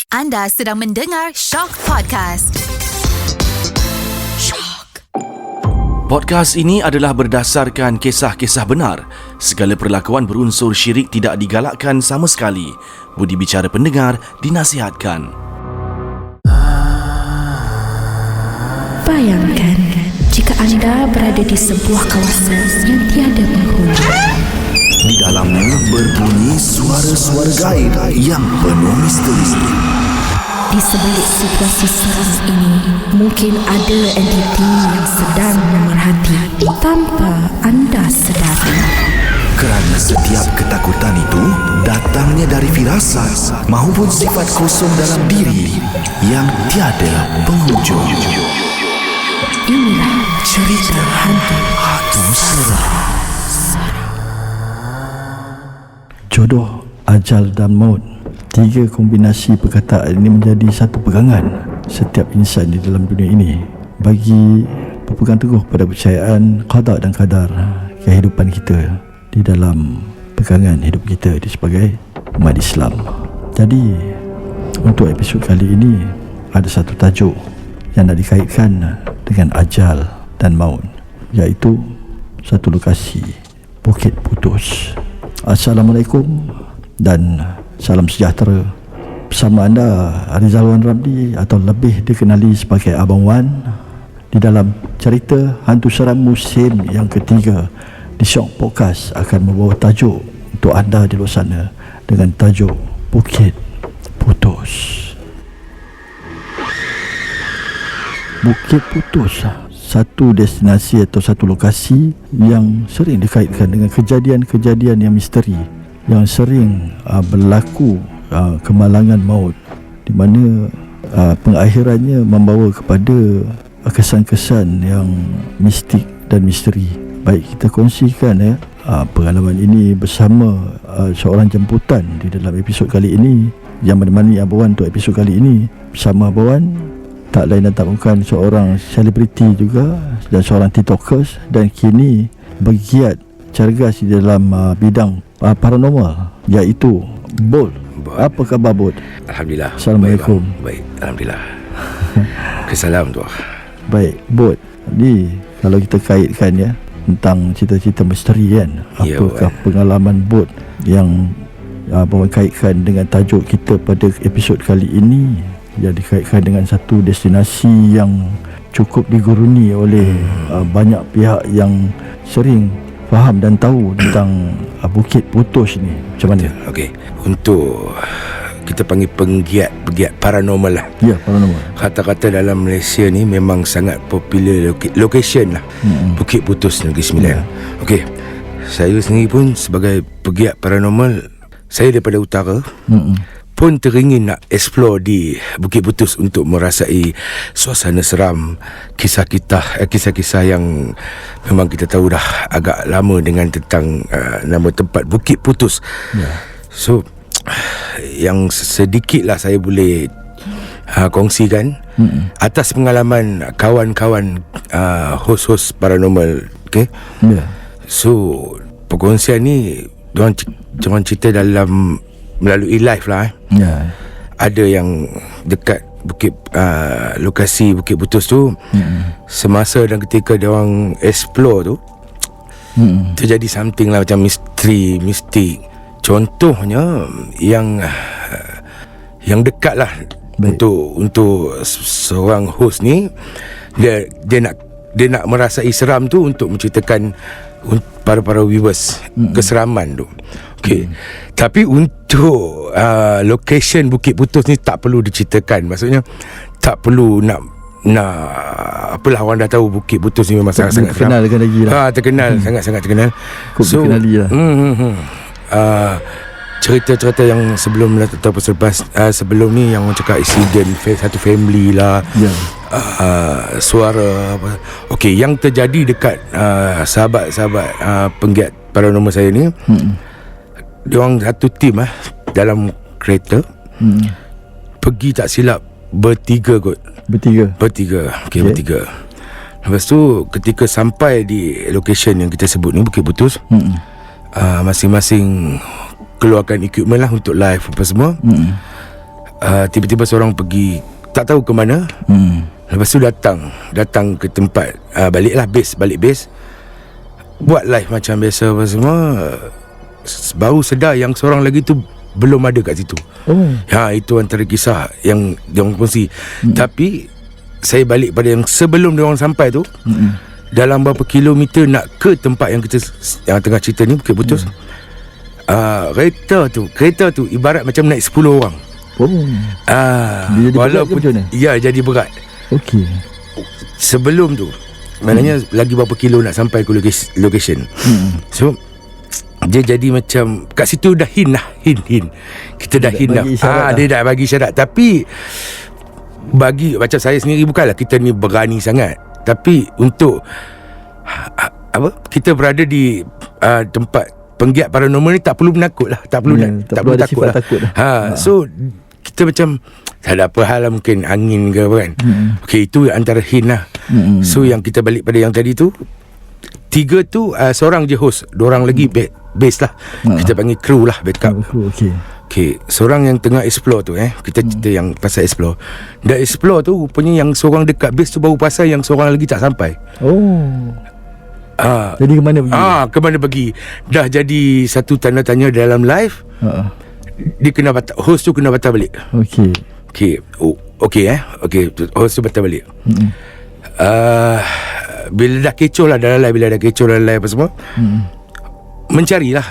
Anda sedang mendengar Shock Podcast. Shock. Podcast ini adalah berdasarkan kisah-kisah benar. Segala perlakuan berunsur syirik tidak digalakkan sama sekali. Budi bicara pendengar dinasihatkan. Bayangkan jika anda berada di sebuah kawasan yang tiada penghuni. Di dalamnya berbunyi suara-suara gaib yang penuh misteri. Di sebalik situasi seram ini, mungkin ada entiti yang sedang memerhati tanpa anda sedari. Kerana setiap ketakutan itu datangnya dari firasat maupun sifat kosong dalam diri yang tiada penghujung. Inilah cerita hantu seram. Jodoh, ajal dan maut. Tiga kombinasi perkataan ini menjadi satu pegangan setiap insan di dalam dunia ini bagi berpegang teguh pada kepercayaan qada dan qadar kehidupan kita di dalam pegangan hidup kita sebagai umat Islam. Jadi untuk episod kali ini ada satu tajuk yang nak dikaitkan dengan ajal dan maut, iaitu satu lokasi, Bukit Putus. Assalamualaikum dan salam sejahtera. Bersama anda Rizal Wan Ramli atau lebih dikenali sebagai Abang Wan di dalam cerita hantu seram musim yang ketiga di Shock Podcast akan membawa tajuk untuk anda di luar sana dengan tajuk Bukit Putus. Bukit Putus, satu destinasi atau satu lokasi yang sering dikaitkan dengan kejadian-kejadian yang misteri, yang sering berlaku kemalangan maut, di mana pengakhirannya membawa kepada kesan-kesan yang mistik dan misteri. Baik, kita kongsikan pengalaman ini bersama seorang jemputan di dalam episod kali ini yang menemani Abang Wan untuk episod kali ini. Bersama Abang Wan tak lain dan tak bukan seorang selebriti juga dan seorang tiktokers, dan kini bergiat cergas di dalam bidang paranormal, iaitu Bot. Apa khabar Bot? Alhamdulillah. Assalamualaikum. Baik, Alhamdulillah. Kesalam tu. Baik Bot, ni kalau kita kaitkan tentang cerita-cerita misteri kan, Ya, apakah pengalaman Bot yang Abang kaitkan dengan tajuk kita pada episod kali ini, yang dikaitkan dengan satu destinasi yang cukup diguruni oleh banyak pihak yang sering faham dan tahu tentang Bukit Putus ni. Macam mana? Okey, untuk kita panggil penggiat paranormal lah. Ya, paranormal. Kata-kata dalam Malaysia ni memang sangat popular location lah. Bukit Putus Negeri Sembilan. Okey, saya sendiri pun sebagai pegiat paranormal, saya daripada utara, pun teringin nak explore di Bukit Putus untuk merasai suasana seram, kisah-kisah yang memang kita tahu dah agak lama dengan tentang nama tempat Bukit Putus. So yang sedikit lah saya boleh kongsikan atas pengalaman kawan-kawan host-host paranormal. Okay? So perkongsian ni diorang cerita dalam melalui live lah. Ada yang dekat lokasi Bukit Putus tu, semasa dan ketika dia orang explore tu, terjadi something lah macam mistik. Contohnya yang dekat lah. Untuk seorang host ni, dia nak merasai seram tu untuk menceritakan para viewers keseraman tu. Okay. Tapi untuk location Bukit Putus ni tak perlu diceritakan. Maksudnya tak perlu nak apalah, orang dah tahu Bukit Putus ni memang sangat-sangat terkenal lagi lah. Terkenal, sangat-sangat terkenal. So dikenali lah. Cerita-cerita yang sebelum ataupun selepas sebelum ni yang orang cakap insiden satu family lah, suara apa. Okey, yang terjadi dekat sahabat-sahabat penggiat paranormal saya ni, dia orang satu tim dalam kereta, pergi tak silap bertiga kot. Bertiga. Okey, bertiga. Lepas tu ketika sampai di location yang kita sebut ni, Bukit Putus, masing-masing keluarkan equipment lah untuk live apa semua. tiba-tiba seorang pergi tak tahu ke mana. Lepas tu datang ke tempat, baliklah balik base, buat live macam biasa apa semua. Baru sedar yang seorang lagi tu belum ada kat situ. Itu antara kisah yang diorang kongsi. Tapi saya balik pada yang sebelum diorang sampai tu, dalam berapa kilometer nak ke tempat yang tengah cerita ni, Bukit Putus. Kereta tu ibarat macam naik 10 orang. Dia jadi walaupun berat ke macam mana? ya, jadi berat. Okey. Sebelum tu maknanya lagi berapa kilo nak sampai ke location. So dia jadi macam kat situ dah hin. Kita dah hin dah. Dia dah bagi syarat. Tapi bagi macam saya sendiri, bukanlah kita ni berani sangat, tapi untuk kita berada di tempat penggiat paranormal ni tak perlu menakut lah. Tak perlu takut lah. So kita macam tak ada apa hal lah, mungkin angin ke apa kan. Okey, itu antara hint lah. So yang kita balik pada yang tadi tu, 3 tu seorang je host, 2 orang lagi base lah. Kita panggil crew lah, backup. Okey, seorang yang tengah explore tu kita cerita yang pasal explore. Dah explore tu rupanya yang seorang dekat base tu baru pasal yang seorang lagi tak sampai. Jadi ke mana pergi? Ke mana pergi? Dah jadi satu tanda tanya dalam live. Dia kena host tu kena batal balik. Okey, host tu batal balik. Bila dah kecoh lah dalam live, apa semua, mencarilah.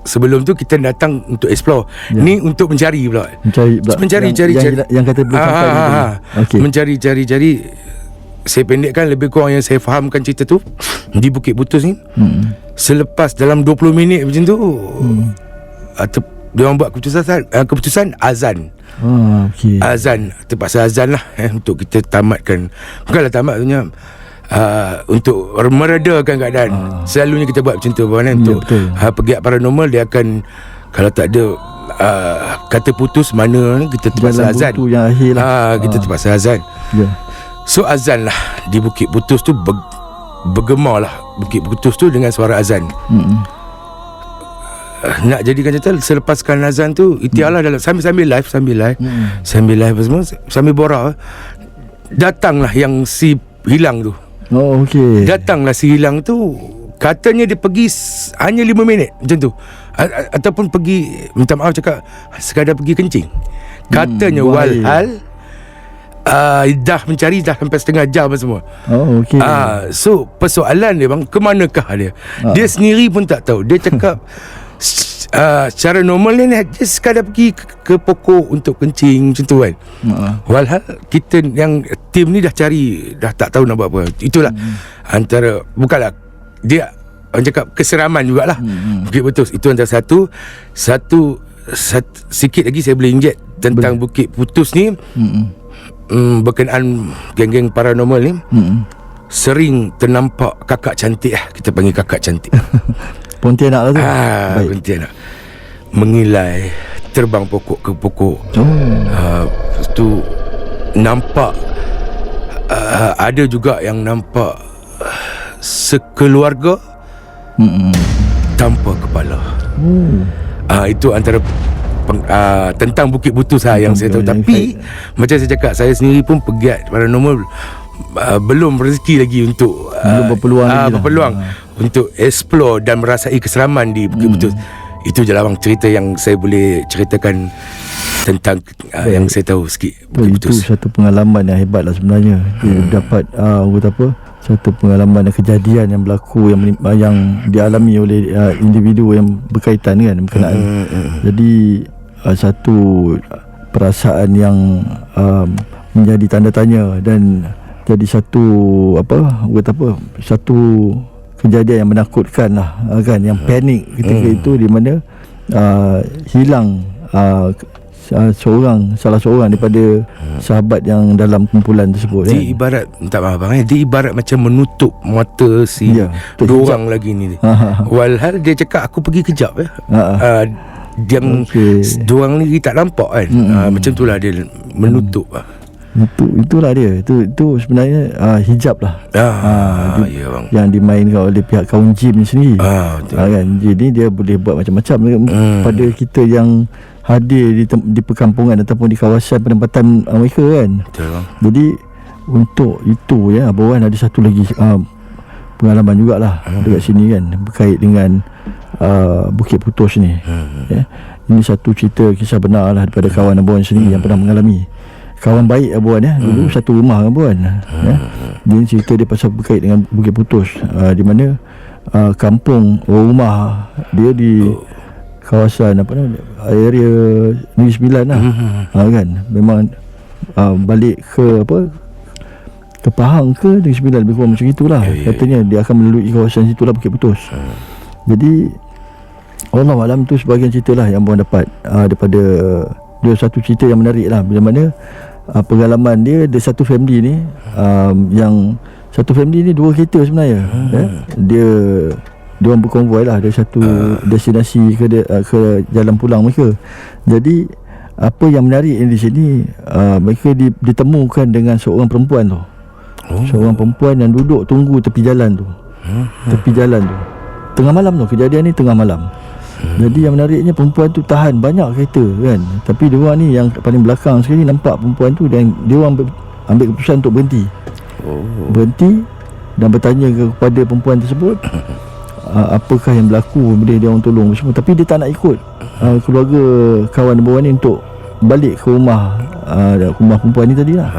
Sebelum tu kita datang untuk explore. Ni untuk mencari pula. Mencari. Yang kata belum sampai. Mencari. Saya pendekkan, lebih kurang yang saya fahamkan cerita tu di Bukit Putus ni, selepas dalam 20 minit macam tu, dia orang buat keputusan azan. Azan, terpaksa azan lah untuk kita tamatkan. Bukanlah tamat sebenarnya, untuk meredakan keadaan. Selalunya kita buat macam tu, untuk pegiat paranormal, dia akan, kalau tak ada kata putus mana, kita terpaksa azan. Yang akhir lah. Kita terpaksa azan. So azan lah di Bukit Putus tu, bergema lah Bukit Putus tu dengan suara azan. Nak jadikan cerita, selepaskan azan tu, itiarlah dalam sambil live apa semua, sambil borak, datanglah yang si hilang tu. Datanglah si hilang tu, katanya dia pergi hanya 5 minit macam tu, ataupun pergi, minta maaf cakap, sekadar pergi kencing. Katanya walhal dah mencari dah sampai setengah jam semua. So persoalan dia, bang, ke manakah dia? Dia sendiri pun tak tahu. Dia cakap secara normal ni dia sekadar pergi ke pokok untuk kencing macam tu kan. Walhal kita yang tim ni dah cari, dah tak tahu nak buat apa. Itulah antara, bukanlah dia, orang cakap keseraman jugalah. Bukit Putus itu antara satu sikit lagi saya boleh inject tentang Bukit Putus ni. Berkenaan geng-geng paranormal ni, sering ternampak kakak cantik kita panggil kakak cantik. Pontianak lah tu. Pontianak mengilai, terbang pokok ke pokok. Lepas tu nampak, ada juga yang nampak sekeluarga tanpa kepala. Itu antara tentang Bukit Putus yang saya tahu. Tapi macam saya cakap, saya sendiri pun pegiat paranormal, belum rezeki lagi untuk berpeluang untuk explore dan merasai keseraman di Bukit Putus. Itu je lah bang, cerita yang saya boleh ceritakan tentang yang saya tahu sikit Bukit Putus. Itu satu pengalaman yang hebat lah sebenarnya. Dia dapat satu pengalaman dan kejadian yang berlaku, yang dialami oleh individu yang berkaitan kan, berkenaan. Jadi satu perasaan yang menjadi tanda tanya, dan jadi satu satu kejadian yang menakutkan lah kan, yang panik ketika itu, di mana hilang salah seorang daripada sahabat yang dalam kumpulan tersebut. Dia ibarat, minta maaf bang, dia ibarat macam menutup mata si dua orang lagi ni. Walhal dia cakap, aku pergi kejap dua orang ni tak nampak kan. Macam itulah dia menutup. Itulah dia. Itu sebenarnya hijab lah. Ya bang. Yang dimainkan oleh pihak kaum jin sendiri. Kan, jin ni dia boleh buat macam-macam pada kita yang hadir di perkampungan ataupun di kawasan penempatan mereka kan. Betul bang. Jadi untuk itu ya, Abang Wan ada satu lagi pengalaman jugalah dekat sini kan, berkait dengan Bukit Putus ni. Ya. Ini satu cerita kisah benar lah daripada kawan Abang Wan sendiri yang pernah mengalami. Kawan baik Abang Wan ya, dulu satu rumah Abang Wan. Ya. Dia cerita dia pasal berkait dengan Bukit Putus, di mana kampung rumah dia di kawasan apa nama, area Negeri Sembilan lah. Kan memang balik ke ke Pahang ke Negeri Sembilan, lebih kurang macam itulah. Katanya dia akan melalui kawasan situlah Bukit Putus. Jadi Allah malam tu sebahagian cerita lah yang Abang dapat daripada dia, satu cerita yang menarik lah, bila mana pengalaman dia satu family ni, yang satu family ni 2 kereta sebenarnya. Dia orang berkonvoi lah dari satu destinasi ke jalan pulang mereka. Jadi apa yang menarik di sini, mereka ditemukan dengan seorang perempuan tu. Seorang perempuan yang duduk tunggu tepi jalan tu. Tepi jalan tu. Tengah malam tu, kejadian ni tengah malam. Jadi yang menariknya, perempuan tu tahan banyak kereta kan. Tapi dia orang ni yang paling belakang sekali nampak perempuan tu, dan dia orang ambil keputusan untuk berhenti. Berhenti dan bertanya kepada perempuan tersebut apakah yang berlaku, boleh dia orang tolong semua. Tapi dia tak nak ikut keluarga kawan bawah ni untuk balik ke rumah perempuan ni tadi lah.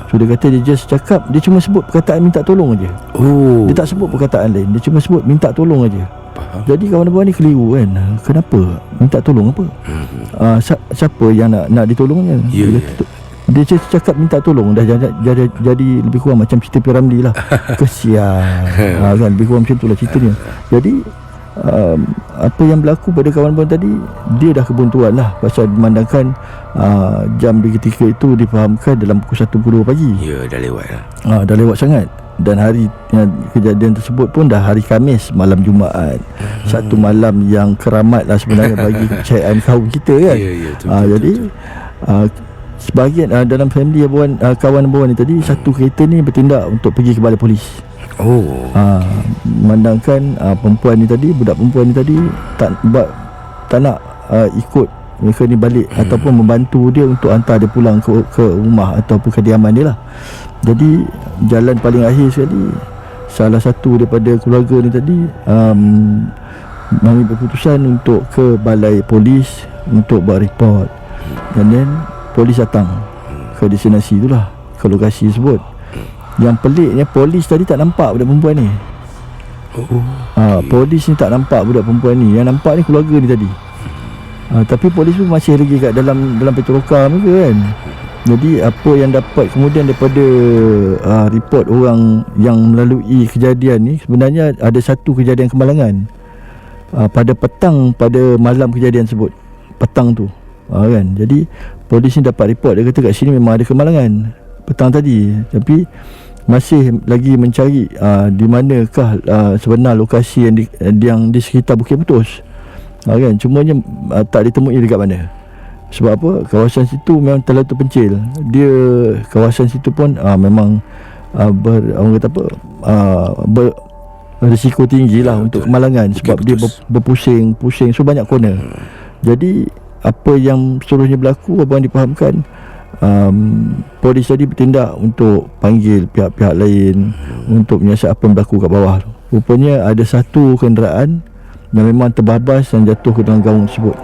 So dia kata dia just cakap, dia cuma sebut perkataan minta tolong aja. Dia tak sebut perkataan lain, dia cuma sebut minta tolong aja. Jadi kawan bawah ni keliru kan, kenapa minta tolong apa? Siapa yang nak ditolongnya? Dia cakap minta tolong, dah jadi lebih kurang macam cerita Piramli lah. Kesian kan, lebih kurang macam tu lah ceritanya. Jadi apa yang berlaku pada kawan-kawan tadi, dia dah kebuntuan lah, pasal memandangkan jam di ketika itu difahamkan dalam pukul 1, pukul 2 pagi. Ya, dah lewat lah. Dah lewat sangat. Dan hari kejadian tersebut pun dah hari Khamis, malam Jumaat. Satu malam yang keramat lah sebenarnya bagi kepercayaan kaum kita kan. Jadi sebahagian dalam family kawan Abang ni tadi, satu kereta ni bertindak untuk pergi ke balai polis. Memandangkan perempuan ni tadi, budak perempuan ni tadi tak nak ikut mereka ni balik ataupun membantu dia untuk hantar dia pulang ke rumah ataupun kediaman dia lah. Jadi jalan paling akhir sekali, salah satu daripada keluarga ni tadi mengambil keputusan untuk ke balai polis untuk buat report. Dan then polis datang ke destinasi itulah, ke lokasi tersebut. Yang peliknya, polis tadi tak nampak budak perempuan ni. Polis ni tak nampak budak perempuan ni. Yang nampak ni keluarga ni tadi. Tapi polis pun masih lagi kat dalam petrokar mereka kan. Jadi apa yang dapat kemudian daripada report orang yang melalui kejadian ni, sebenarnya ada satu kejadian kemalangan pada malam kejadian tersebut, petang tu kan. Jadi polis ni dapat report, dia kata kat sini memang ada kemalangan petang tadi, tapi masih lagi mencari di manakah sebenar lokasi yang di sekitar Bukit Putus kan. Cumanya tak ditemui dekat mana. Sebab apa? Kawasan situ memang terlalu terpencil. Dia kawasan situ pun memang orang kata apa, risiko tinggi lah untuk kemalangan. Sebab dia berpusing, so banyak corner. Jadi apa yang seterusnya berlaku, abang dipahamkan, polis tadi bertindak untuk panggil pihak-pihak lain untuk menyiasat apa yang berlaku kat bawah. Rupanya ada satu kenderaan yang memang terbabas dan jatuh ke dalam gaung tersebut.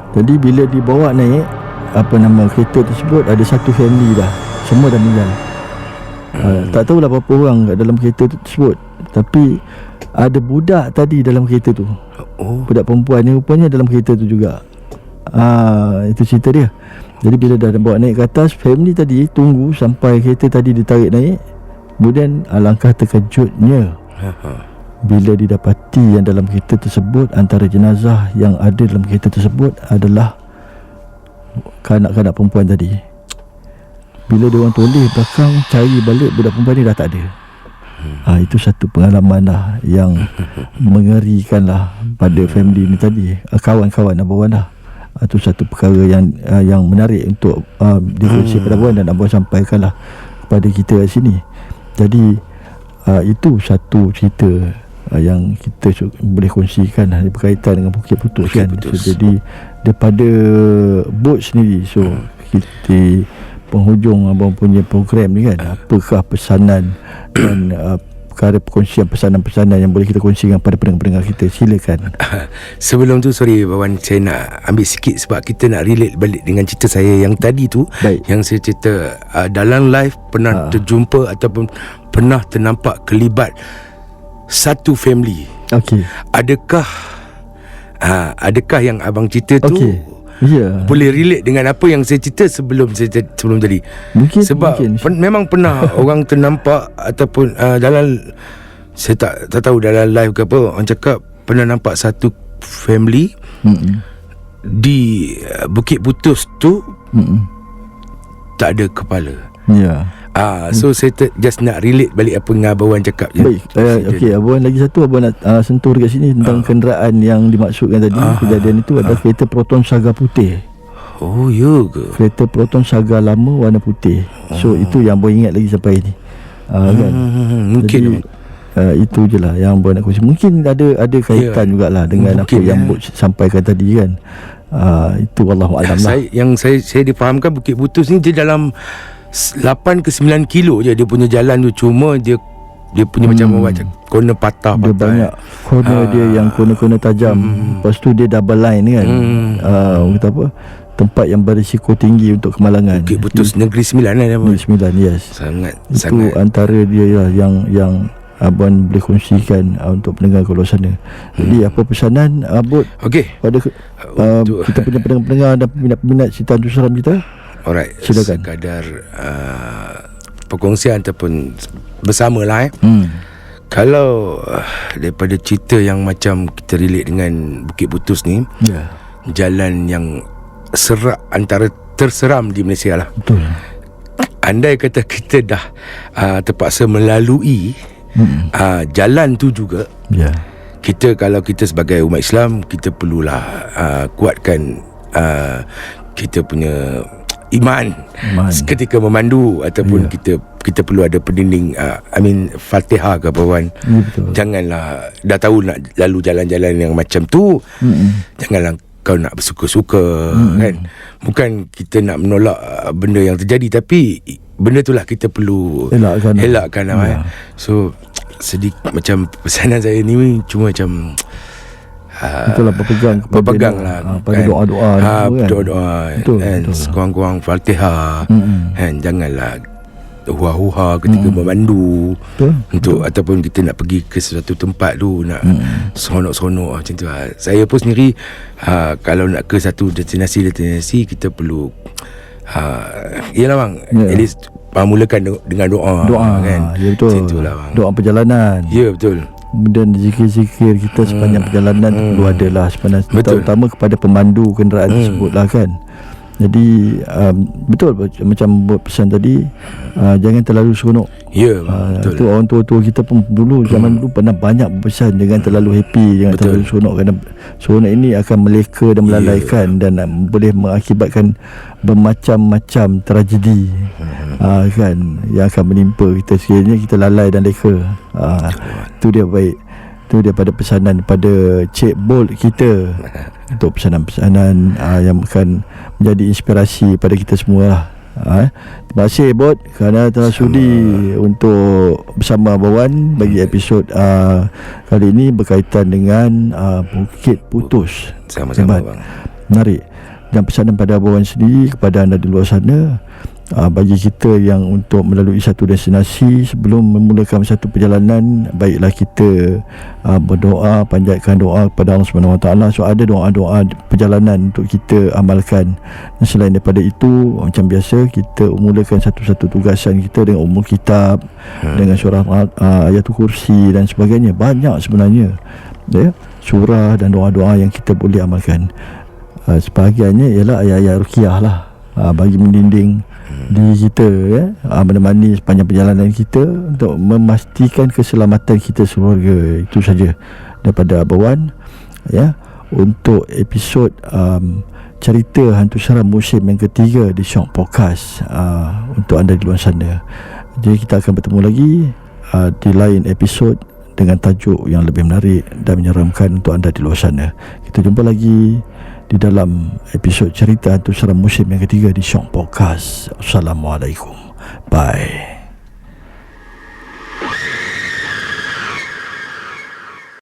Jadi bila dibawa naik kereta tersebut, ada satu family dah, semua dah meninggal. Tak tahulah berapa orang kat dalam kereta tersebut, tapi ada budak tadi dalam kereta tu. Budak perempuan ni rupanya dalam kereta tu juga. Itu cerita dia. Jadi bila dah bawa naik ke atas, family tadi tunggu sampai kereta tadi ditarik naik. Kemudian alangkah terkejutnya bila didapati yang dalam kereta tersebut, antara jenazah yang ada dalam kereta tersebut adalah kanak-kanak perempuan tadi. Bila dia orang toleh belakang cari balik, budak perempuan ni dah tak ada. Itu satu pengalaman lah yang mengerikan lah pada family ni tadi, kawan-kawan abang lah. Itu satu perkara yang menarik untuk dikongsi pada abang, dan abang sampaikan lah kepada kita kat sini. Jadi itu satu cerita yang kita boleh kongsikan berkaitan dengan Bukit Putus kan. So, jadi daripada bot sendiri, so kita penghujung abang punya program ni kan, apakah pesanan dan perkara perkongsian pesanan-pesanan yang boleh kita kongsikan pada pendengar-pendengar kita, silakan. Sebelum tu, sorry Bawan, saya nak ambil sikit sebab kita nak relate balik dengan cerita saya yang tadi tu. Baik. Yang saya cerita dalam live pernah terjumpa ataupun pernah ternampak kelibat satu family. Okey. Adakah yang abang cerita tu boleh relate dengan apa yang saya cerita sebelum tadi? Mungkin, sebab memang pernah orang ternampak ataupun dalam, saya tak tahu dalam live ke apa, orang cakap pernah nampak satu family di Bukit Putus tu tak ada kepala. So saya just nak relate balik apa yang Abang Wan cakap. Baik, okey, Abang Wan lagi satu Abang nak sentuh dekat sini tentang kenderaan yang dimaksudkan tadi. Kejadian itu adalah kereta Proton Saga putih. Oh, ya ke? Kereta Proton Saga lama warna putih. So itu yang Abang ingat lagi sampai ni. Kan? Mungkin. Jadi, itu je lah yang Abang nak kongsi. Mungkin ada kaitan jugalah dengan apa yang Abang sampaikan tadi kan. Itu wallahualam lah. Saya difahamkan Bukit Putus ni dia dalam 8 ke 9 kilo je dia punya jalan tu. Cuma dia punya macam corner patah. Dia banyak corner dia yang corner-corner tajam. Lepas tu dia double line kan. Kata apa, tempat yang berisiko tinggi untuk kemalangan. Bukit Putus Negeri Sembilan kan? Negeri Sembilan, yes. Itu antara dia lah yang Abang boleh kongsikan untuk pendengar kat luar sana. Jadi apa pesanan Abang pada kita punya pendengar dan peminat-peminat cerita hantu seram kita? Alright, silakan. Sekadar perkongsian ataupun bersama lah Kalau daripada cerita yang macam kita relate dengan Bukit Putus ni, jalan yang antara terseram di Malaysia lah. Betul. Andai kata kita dah terpaksa melalui jalan tu juga, kalau kita sebagai umat Islam, kita perlulah kuatkan kita punya iman ketika memandu ataupun kita perlu ada pendinding, Fatihah ke Puan. Janganlah dah tahu nak lalu jalan-jalan yang macam tu, janganlah kau nak bersuka-suka kan. Bukan kita nak menolak benda yang terjadi, tapi benda itulah kita perlu elakkan lah. So sedikit macam pesanan saya ni cuma macam itulah berpegang lah pada doa-doa doa-doa kan, sekurang-kurang Fatihah kan. Janganlah huha-huha ketika memandu untuk ataupun kita nak pergi ke sesuatu tempat tu nak seronok-seronok macam tu lah. Saya pun sendiri kalau nak ke satu destinasi kita perlu yalah bang, at least mulakan dengan doa kan. Ya betul. Itulah bang, doa perjalanan. Ya betul. Kemudian zikir-zikir kita sepanjang perjalanan perlu adalah sebenarnya, terutama kepada pemandu kenderaan tersebut lah kan. Jadi betul macam buat pesan tadi, jangan terlalu seronok. Betul. Itu orang tua-tua kita pun dulu zaman dulu pernah banyak berpesan, jangan terlalu happy, jangan terlalu seronok, kerana seronok ini akan meleka dan melalaikan dan boleh mengakibatkan bermacam-macam tragedi kan yang akan menimpa kita sekiranya kita lalai dan leka. Itu dia baik. Itu daripada pesanan pada Cik Bolt kita untuk pesanan-pesanan yang akan menjadi inspirasi pada kita semua lah. Terima kasih Bolt kerana telah sudi untuk bersama Abang Wan bagi episod kali ini berkaitan dengan Bukit Putus. Sama-sama bang. Menarik. Dan pesanan pada Abang Wan sendiri kepada anda di luar sana, bagi kita yang untuk melalui satu destinasi, sebelum memulakan satu perjalanan, baiklah kita berdoa, panjatkan doa kepada Allah Subhanahu Wa Taala. So ada doa-doa perjalanan untuk kita amalkan. Dan selain daripada itu, macam biasa kita mulakan satu-satu tugasan kita dengan umul kitab, dengan surah ayatul kursi dan sebagainya. Banyak sebenarnya surah dan doa-doa yang kita boleh amalkan. Sebahagiannya ialah ayat-ayat ruqyah lah, bagi mendinding diri kita menemani sepanjang perjalanan kita untuk memastikan keselamatan kita sekeluarga. Itu saja daripada Abang Wan untuk episod cerita hantu seram musim yang ketiga di Shock Podcast untuk anda di luar sana. Jadi kita akan bertemu lagi di lain episod dengan tajuk yang lebih menarik dan menyeramkan untuk anda di luar sana. Kita jumpa lagi di dalam episod cerita hantu seram musim yang ketiga di Shock Podcast. Assalamualaikum. Bye.